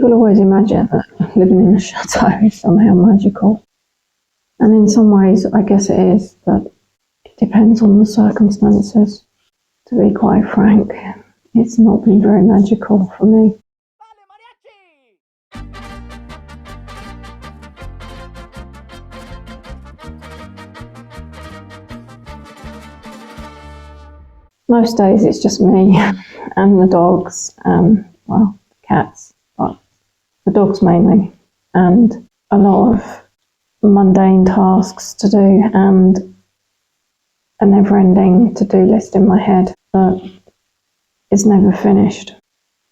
People always imagine that living in a chateau is somehow magical. And in some ways, I guess it is, but it depends on the circumstances. To be quite frank, it's not been very magical for me. Most days it's just me and the dogs, well, cats, but the dogs mainly, and a lot of mundane tasks to do and a never-ending to-do list in my head that is never finished.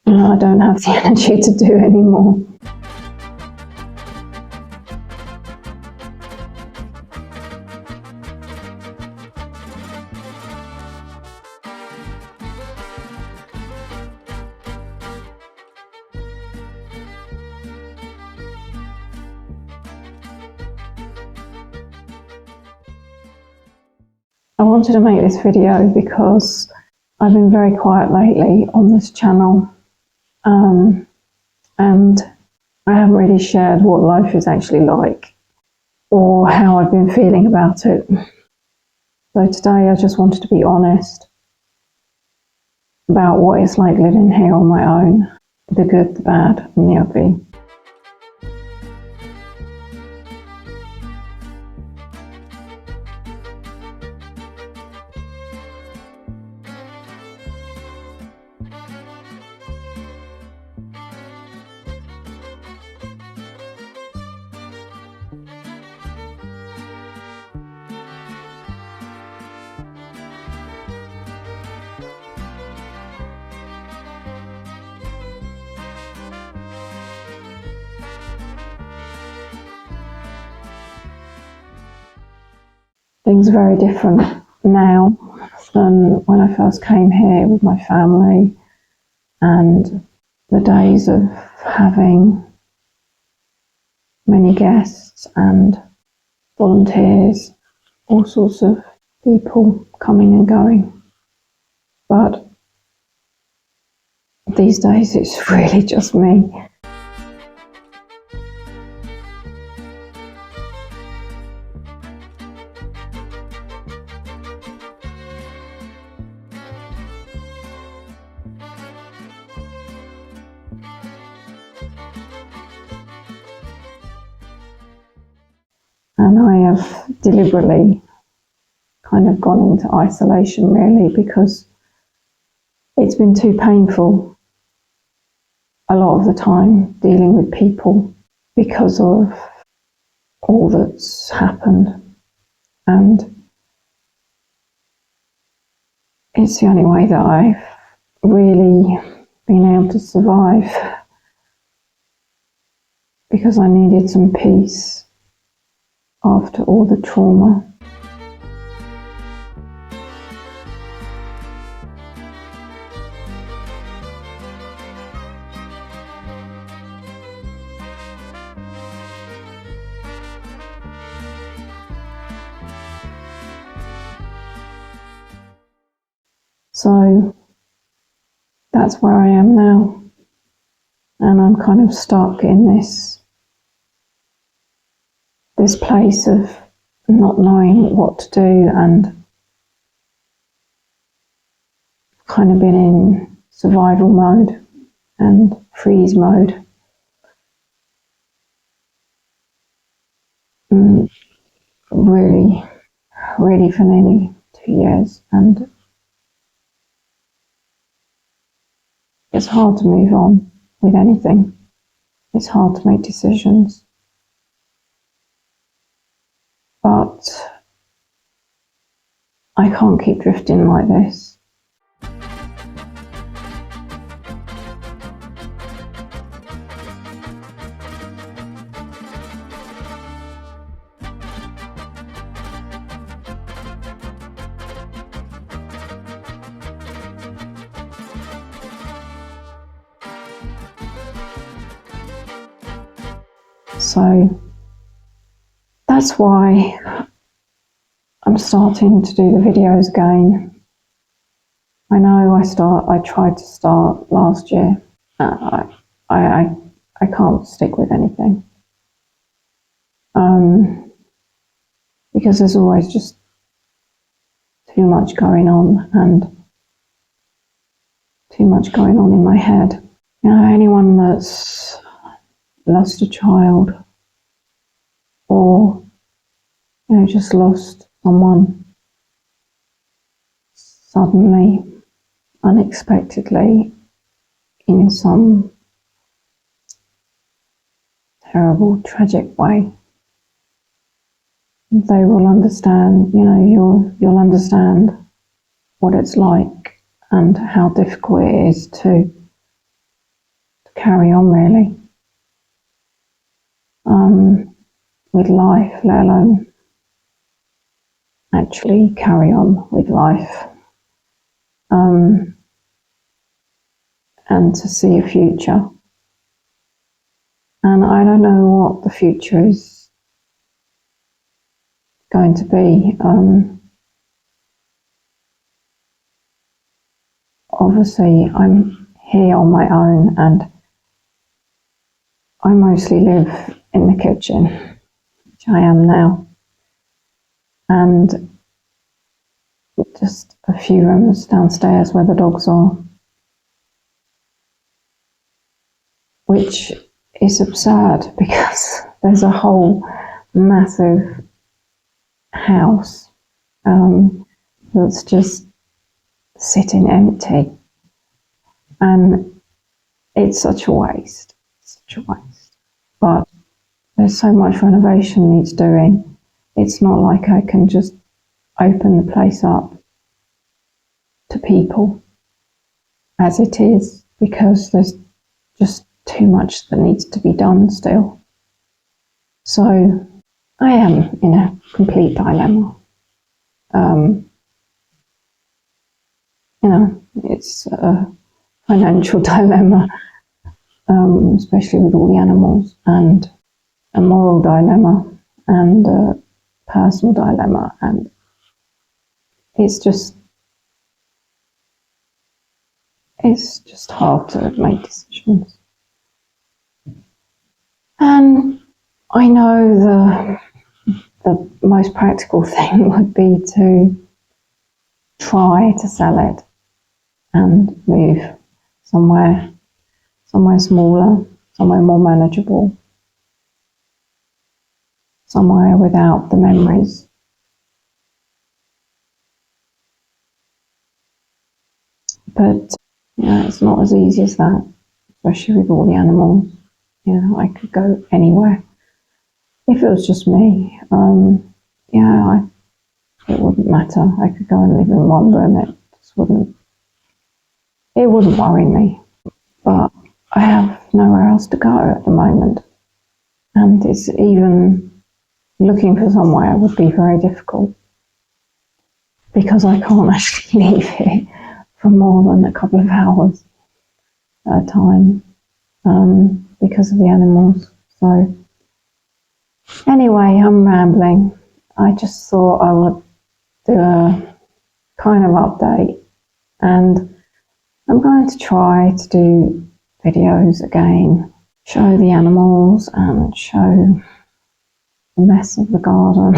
And I don't have the energy to do anymore. I wanted to make this video because I've been very quiet lately on this channel, and I haven't really shared what life is actually like or how I've been feeling about it. So today I just wanted to be honest about what it's like living here on my own, the good, the bad and the ugly. Things are very different now than when I first came here with my family, and the days of having many guests and volunteers, all sorts of people coming and going. But these days it's really just me. And I have deliberately kind of gone into isolation really because it's been too painful a lot of the time dealing with people because of all that's happened. And it's the only way that I've really been able to survive, because I needed some peace after all the trauma. So that's where I am now, and I'm kind of stuck in this place of not knowing what to do, and kind of been in survival mode and freeze mode. Really for nearly 2 years, and it's hard to move on with anything. It's hard to make decisions. But I can't keep drifting like this. So that's why I'm starting to do the videos again. I know I tried to start last year. I I can't stick with anything. Because there's always just too much going on, and too much going on in my head. You know, anyone that's lost a child, or, you know, just lost someone suddenly, unexpectedly, in some terrible, tragic way, they will understand, you know, you'll understand what it's like and how difficult it is to carry on, really, with life, let alone actually carry on with life, and to see a future. And I don't know what the future is going to be. Obviously, I'm here on my own, and I mostly live in the kitchen, which I am now, and just a few rooms downstairs where the dogs are, which is absurd because there's a whole massive house that's just sitting empty, and it's such a waste, but there's so much renovation needs doing. It's not like I can just open the place up to people as it is, because there's just too much that needs to be done still. So I am in a complete dilemma. You know, it's a financial dilemma, especially with all the animals, and a moral dilemma, and a personal dilemma, and it's just hard to make decisions. And I know the most practical thing would be to try to sell it and move somewhere smaller, somewhere more manageable, somewhere without the memories. But, you know, it's not as easy as that, especially with all the animals. You know, I could go anywhere. If it was just me, it wouldn't matter. I could go and live in one room. It wouldn't worry me. But I have nowhere else to go at the moment, and it's even looking for somewhere would be very difficult, because I can't actually leave here for more than a couple of hours at a time, because of the animals. So anyway, I'm rambling. I just thought I would do a kind of update, and I'm going to try to do videos again, show the animals and show the mess of the garden,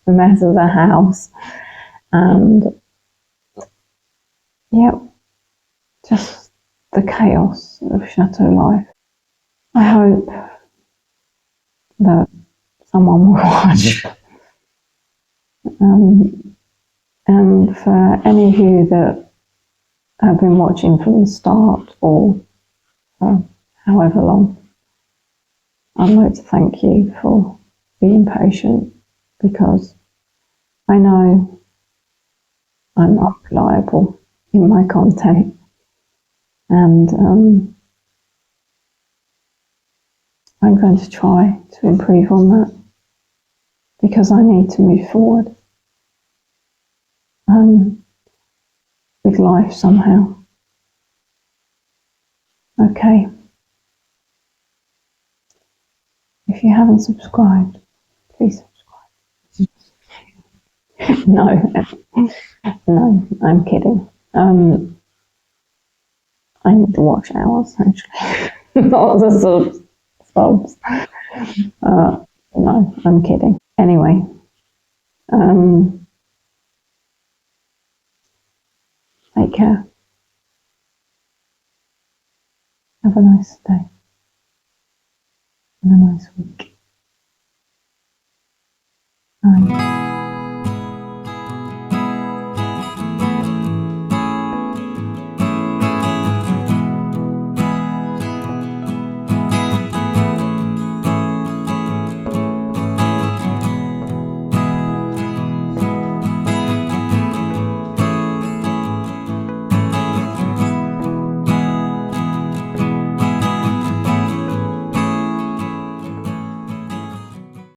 the mess of the house, and yep, just the chaos of chateau life. I hope that someone will watch. And for any of you that have been watching from the start, or for however long, I'd like to thank you for being patient, because I know I'm unreliable in my content, and I'm going to try to improve on that, because I need to move forward with life somehow. Okay. If you haven't subscribed, please subscribe. No, I'm kidding. I need to watch hours, actually. Not the sort of sobs. No, I'm kidding. Anyway, take care. Have a nice day and a nice week. Bye.